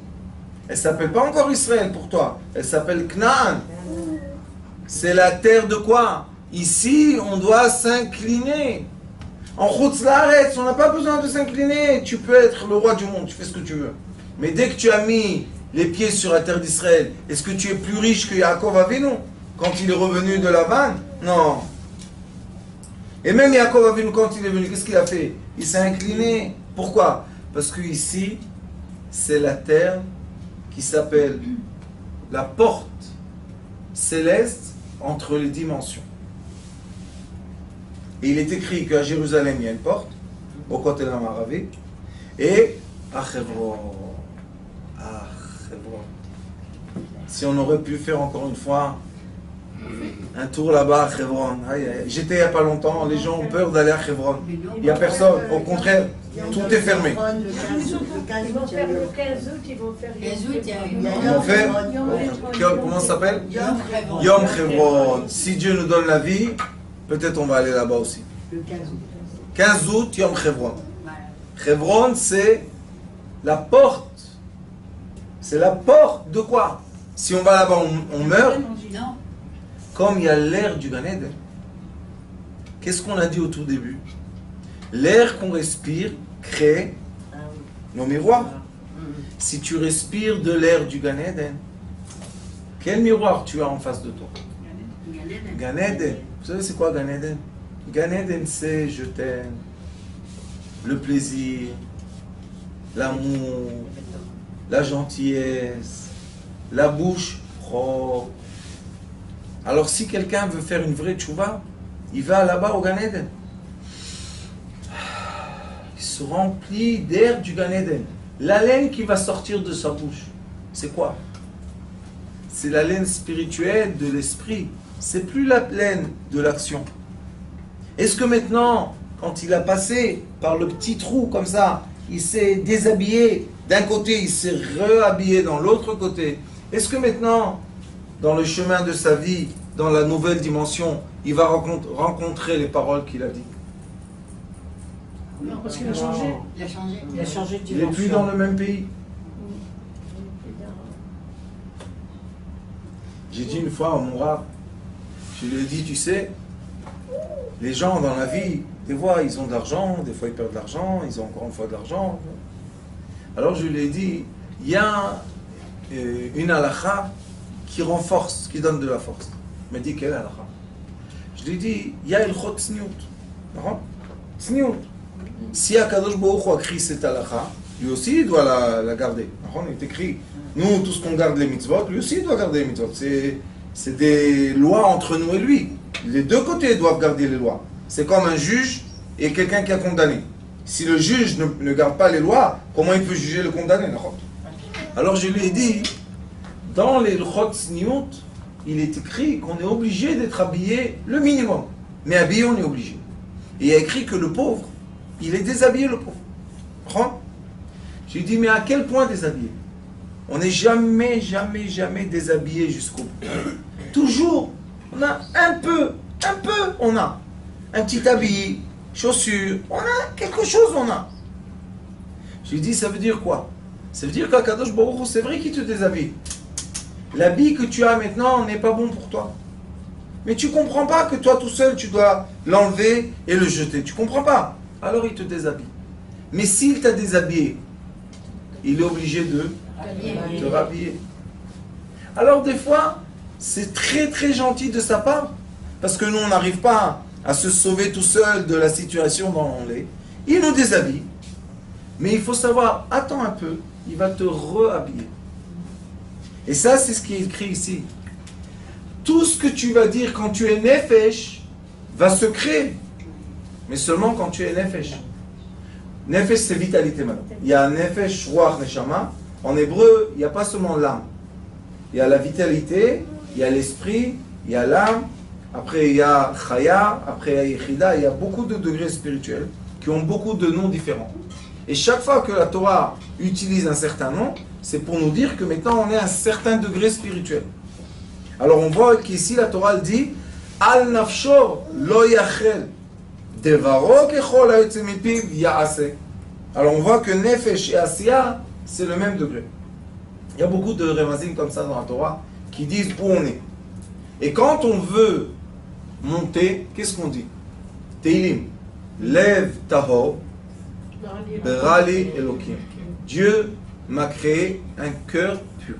elle ne s'appelle pas encore Israël pour toi. Elle s'appelle Knaan. C'est la terre de quoi? Ici, on doit s'incliner. En Chutz Laaretz, on n'a pas besoin de s'incliner. Tu peux être le roi du monde, tu fais ce que tu veux. Mais dès que tu as mis les pieds sur la terre d'Israël, est-ce que tu es plus riche que Yaakov Avinu quand il est revenu de la vanne? Non. Et même Yaakov Avinu, quand il est venu, qu'est-ce qu'il a fait? Il s'est incliné. Pourquoi? Parce que ici, c'est la terre qui s'appelle la porte céleste entre les dimensions. Et il est écrit qu'à Jérusalem, il y a une porte, au côté de la Maravi, et à Hebron. À Hebron. Si on aurait pu faire encore une fois un tour là-bas à Hebron. J'étais il n'y a pas longtemps, les gens ont peur d'aller à Hebron. Il n'y a personne, au contraire, tout est fermé. Ils vont faire le 15 août, ils vont faire 15 août, il y a Ils vont faire, comment ça s'appelle? Yom Hebron. Si Dieu nous donne la vie, peut-être on va aller là-bas aussi. le 15 août. 15 août, Yom Hebron. Hebron, c'est la porte. C'est la porte de quoi? Si on va là-bas, on meurt. Non. Comme il y a l'air du Gan Eden. Qu'est-ce qu'on a dit au tout début? L'air qu'on respire crée nos miroirs. Si tu respires de l'air du Gan Eden, quel miroir tu as en face de toi? Gan Eden. Vous savez c'est quoi Gan Eden? Gan Eden c'est je t'aime, le plaisir, l'amour, la gentillesse, la bouche propre. Alors si quelqu'un veut faire une vraie tchouva, il va là-bas au Gan Eden. Il se remplit d'air du Gan Eden. L'haleine qui va sortir de sa bouche, c'est quoi? C'est l'haleine spirituelle de l'esprit. C'est plus l'haleine de l'action. Est-ce que maintenant, quand il a passé par le petit trou comme ça, il s'est déshabillé d'un côté, il s'est réhabillé dans l'autre côté, est-ce que maintenant, dans le chemin de sa vie, dans la nouvelle dimension, il va rencontrer les paroles qu'il a dites? Non, parce qu'il a changé. Il a changé. Il a changé de Il n'est dimension. plus dans le même pays. J'ai dit une fois à mon rab, je lui ai dit, tu sais, les gens dans la vie, des fois ils ont de l'argent, des fois ils perdent de l'argent, ils ont encore une fois de l'argent. Alors je lui ai dit, il y a une halakha qui renforce, qui donne de la force. Il m'a dit, quelle halakha? Je lui ai dit, il y a Ilchot Tzniut. Tzniut. Si Akadosh Baruch Hu a écrit cette halakha, lui aussi il doit la garder. Il est écrit, nous, tout ce qu'on garde les mitzvot, lui aussi il doit garder les mitzvot. C'est des lois entre nous et lui. Les deux côtés doivent garder les lois. C'est comme un juge et quelqu'un qui a condamné. Si le juge ne garde pas les lois, comment il peut juger le condamné? Alors je lui ai dit, dans les L'chot Tzniut, il est écrit qu'on est obligé d'être habillé le minimum. Mais habillé, on est obligé. Et il y a écrit que le pauvre, il est déshabillé, le pauvre. Je lui ai dit, mais à quel point déshabillé? On n'est jamais déshabillé jusqu'au bout. Toujours, on a un peu, on a. Un petit habit, chaussures, on a quelque chose, on a. Je lui ai dit, ça veut dire quoi? Ça veut dire qu'Akadosh Baruch Hu, c'est vrai qu'il te déshabille. L'habit que tu as maintenant n'est pas bon pour toi. Mais tu ne comprends pas que toi tout seul, tu dois l'enlever et le jeter. Tu ne comprends pas. Alors il te déshabille. Mais s'il t'a déshabillé, il est obligé de te rhabiller. Alors des fois, c'est très gentil de sa part, parce que nous, on n'arrive pas à se sauver tout seul de la situation dans on est. Il nous déshabille. Mais il faut savoir, attends un peu, il va te rehabiller. Et ça, c'est ce qui est écrit ici. Tout ce que tu vas dire quand tu es nefesh va se créer. Mais seulement quand tu es nefesh. Nefesh, c'est vitalité maintenant. Il y a nefesh, ruach, neshama. En hébreu, il n'y a pas seulement l'âme. Il y a la vitalité, il y a l'esprit, il y a l'âme. Après, il y a chaya, après, il y a yichida. Il y a beaucoup de degrés spirituels qui ont beaucoup de noms différents. Et chaque fois que la Torah utilise un certain nom, c'est pour nous dire que maintenant on est à un certain degré spirituel. Alors on voit qu'ici la Torah dit Al nafshor lo yachel devaro kechol ha'yotze mipiv ya'aseh. Alors on voit que nefesh et asiya c'est le même degré. Il y a beaucoup de remazim comme ça dans la Torah qui disent où on est. Et quand on veut monter, qu'est-ce qu'on dit? Teilim, lev tahor berali elokim. Dieu m'a créé un cœur pur.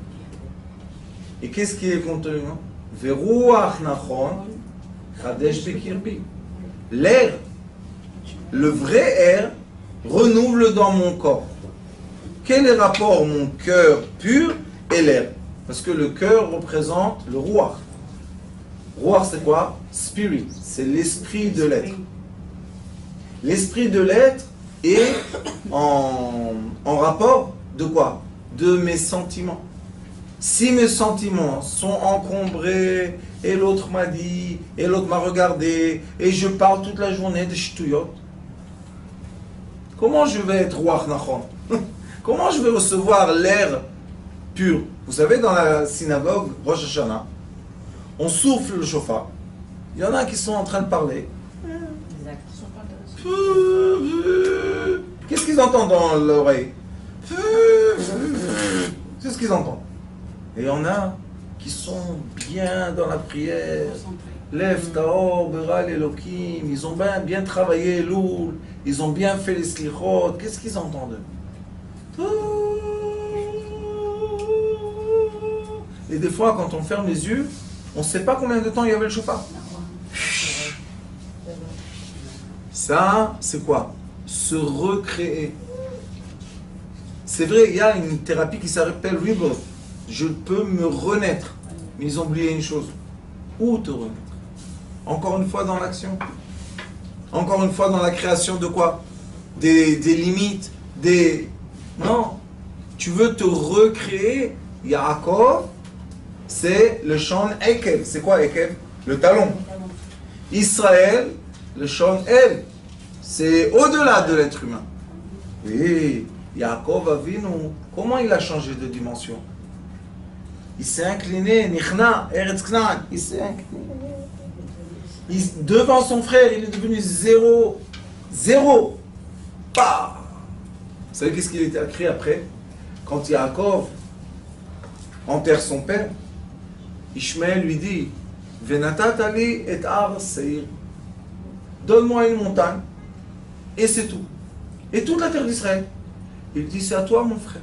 Et qu'est-ce qui est contenu? Veruach nachon chadesh bekirbi. L'air, le vrai air, renouvelle dans mon corps. Quel est le rapport mon cœur pur et l'air? Parce que le cœur représente le ruach. Ruach c'est quoi? Spirit, c'est l'esprit de l'être. L'esprit de l'être est en rapport de quoi? De mes sentiments. Si mes sentiments sont encombrés, et l'autre m'a dit, et l'autre m'a regardé, et je parle toute la journée de shtouyot, comment je vais être ruach nachon? Comment je vais recevoir l'air pur? Vous savez, dans la synagogue Rosh Hashanah, on souffle le chauffard. Il y en a qui sont en train de parler. Qu'est-ce qu'ils entendent dans l'oreille? C'est ce qu'ils entendent. Et il y en a qui sont bien dans la prière. Lev, Taor, Beral, Elohim. Ils ont bien travaillé l'oul. Ils ont bien fait les slichot. Qu'est-ce qu'ils entendent? Et des fois, quand on ferme les yeux, on ne sait pas combien de temps il y avait le chauffard. Ça, c'est quoi? Se recréer. C'est vrai, il y a une thérapie qui s'appelle Rebirth. Je peux me renaître. Mais ils ont oublié une chose. Où te renaître? Encore une fois dans l'action. Encore une fois dans la création de quoi? Des limites, des... Non. Tu veux te recréer. Yaakov, c'est le Shon Ekev. C'est quoi Ekev? Le talon. Israël, le Shon El. C'est au-delà de l'être humain. Et Yaakov Avinu, comment il a changé de dimension? Il s'est incliné, Nichna, Eretz Knan, il s'est incliné. Devant son frère, il est devenu zéro. Bah. Vous savez qu'est-ce qu'il était écrit après? Quand Yaakov enterre son père, Ishmaël lui dit Venatatali et Ar Seir. Donne-moi une montagne, et c'est tout. Et toute la terre d'Israël. Il dit c'est à toi, mon frère.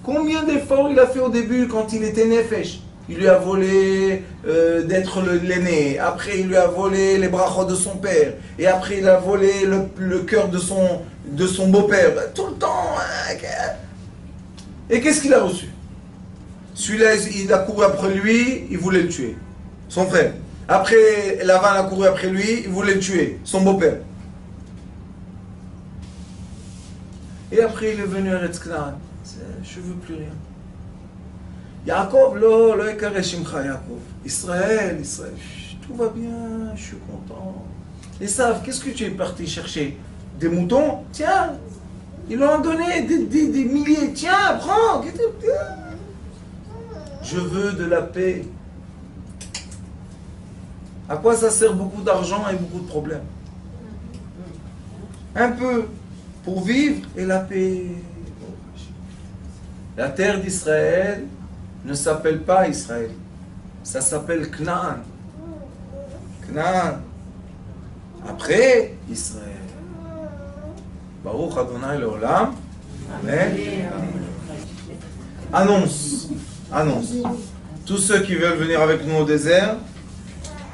Combien d'efforts il a fait au début quand il était nefesh? Il lui a volé d'être l'aîné. Après, il lui a volé les brachot de son père. Et après, il a volé le cœur de son beau-père. Tout le temps. Et qu'est-ce qu'il a reçu? Celui-là, il a couru après lui, il voulait le tuer. Son frère. Après, Lavan a couru après lui, il voulait le tuer, son beau-père. Et après, il est venu à Eretz Knaan. Je ne veux plus rien. Yaakov, lo ekare shimcha Yaakov. Israël, tout va bien, je suis content. Esav, qu'est-ce que tu es parti chercher? Des moutons? Tiens, ils l'ont donné des milliers. Tiens, prends. Je veux de la paix. À quoi ça sert beaucoup d'argent et beaucoup de problèmes? Un peu pour vivre et la paix. La terre d'Israël ne s'appelle pas Israël. Ça s'appelle Canaan. Canaan. Après, Israël. Baruch Adonai Leolam. Amen. Annonce. Annonce. Tous ceux qui veulent venir avec nous au désert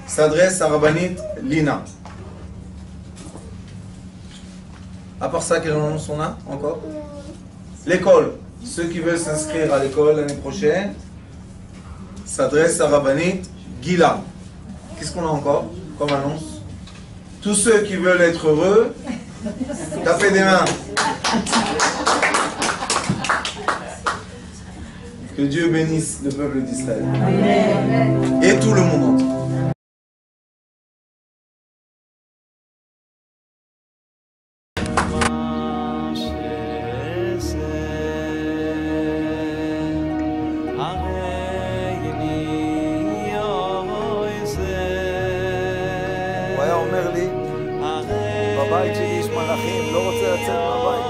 s'adressent à Rabbanit Lina. À part ça, quelle annonce on a encore? L'école. Ceux qui veulent s'inscrire à l'école l'année prochaine s'adressent à Rabbanit Gila. Qu'est-ce qu'on a encore comme annonce? Tous ceux qui veulent être heureux, tapez des mains. Que Dieu bénisse le peuple d'Israël. Et tout le monde entier. הוא היה אומר לי, בבית שלי יש מלאכים, לא רוצה לצאת מהבית.